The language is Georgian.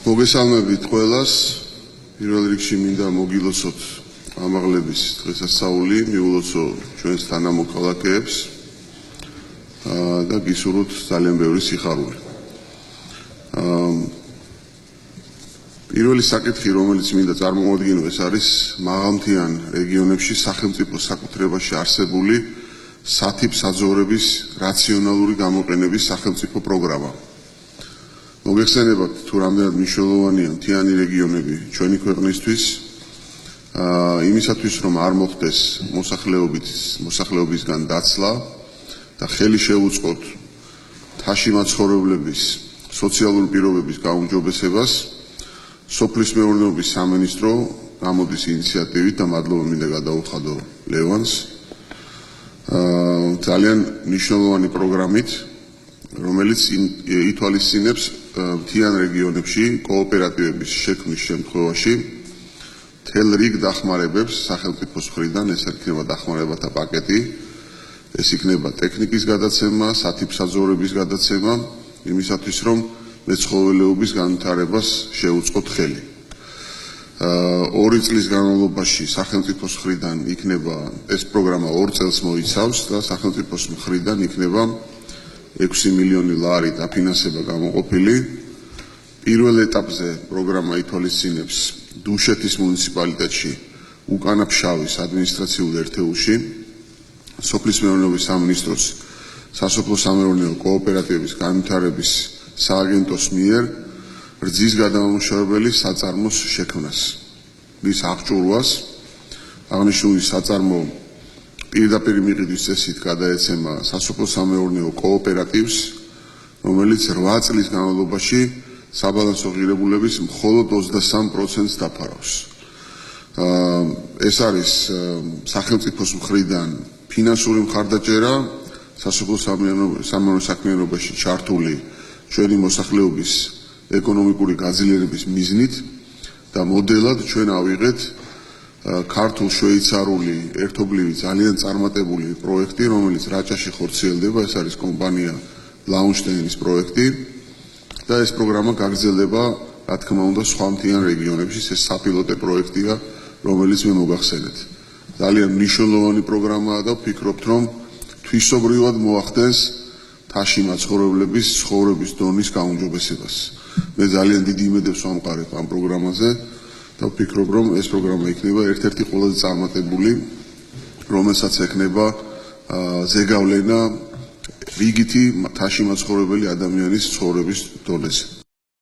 მოგესალმებით ყველას. პირველ რიგში მინდა მოგილოცოთ ამაღლების დღესასწაული, მიულოცო ჩვენს თანამოქალაქეებს და გისურვოთ ძალიან ბევრი სიხარული. პირველი საკითხი, რომელიც მინდა წარმოვადგინო, ეს არის მაღალმთიან რეგიონებში სახელმწიფო საკუთრებაში არსებული სათიბ-საძოვრების რაციონალური გამოყენების სახელმწიფო პროგრამა. მოგეხსენებათ თუ რამდენად მნიშვნელოვანია მთიანი რეგიონები ჩვენი ქვეყნისთვის, იმისათვის რომ არ მოხდეს მოსახლეობისგან დაცლა და ხელი შეუწყოთ მთაში მაცხოვრებლების სოციალური პირობების გაუმჯობესებას, სოფლის მეურნეობის სამინისტრო გამოდის ინიციატივით და მადლობა მინდა გადაუხადო ლევანს ძალიან მნიშვნელოვანი პროგრამით, რომელიც ითვალისწინებს მთიან რეგიონებში კოოპერატივების შექმნის შემთხვევაში მთელ რიგ დახმარებებს სახელმწიფოს მხრიდან. ეს იქნება დახმარებათა პაკეტი, ეს იქნება ტექნიკის გადაცემა, სათიბ-საძოვრების გადაცემა, იმისათვის რომ მეცხოველეობის განვითარებას შეუწყოთ ხელი. 2 წლის განმავლობაში სახელმწიფოს მხრიდან იქნება ეს პროგრამა 2 წელს მოიცავს და სახელმწიფოს მხრიდან იქნება 6 მილიონი ლარი დაფინანსება გამოყოფილი. პირველ ეტაპზე პროგრამა ითვალისწინებს დუშეთის მუნიციპალიტეტში უკანაფშავის ადმინისტრაციულ ერთეულში სოფლის მეურნეობის სამინისტროს სასოფლო-სამეურნეო კოოპერატივების განვითარების სააგენტოს მიერ რძის გადამამუშავებელი საწარმოს შექმნას, მის აღჭურვას. აღნიშნული საწარმო პირდაპირ მიყიდვის წესით გადაეცემა სასოფლო-სამეურნეო კოოპერატივს, რომელიც 8 წლის განმავლობაში საბალანსო ღირებულების მხოლოდ 23%-ს დაფარავს. ეს არის სახელმწიფოს მხრიდან ფინანსური მხარდაჭერა სასოფლო-სამეურნეო საქმიანობაში ჩართული ჩვენი მოსახლეობის ეკონომიკური გაძლიერების მიზნით და მოდელად ჩვენ ავიღეთ ქართულ-შვეიცარიული ერთობლივი ძალიან წარმატებული პროექტი, რომელიც რაჭაში ხორციელდება. ეს არის კომპანია ლაუნშტეინის პროექტი და ეს პროგრამა გაგრძელდება, რა თქმა უნდა, სხვა მთიან რეგიონებში. ეს საპილოტე პროექტია, რომელიც მე მოგახსენეთ. ძალიან მნიშვნელოვანი პროგრამაა და ვფიქრობთ, რომ თვისობრივად მოახდენს მთაში მაცხოვრებლების ცხოვრების დონის გაუმჯობესებას. მე ძალიან დიდი იმედებს ვამყარებ ამ პროგრამაზე და ვფიქრობ, რომ ეს პროგრამა იქნება ერთ-ერთი ყველაზე წარმატებული, რომელსაც ექნება ზეგავლენა რიგითი მთაში მაცხოვრებელი ადამიანის ცხოვრების დონეზე.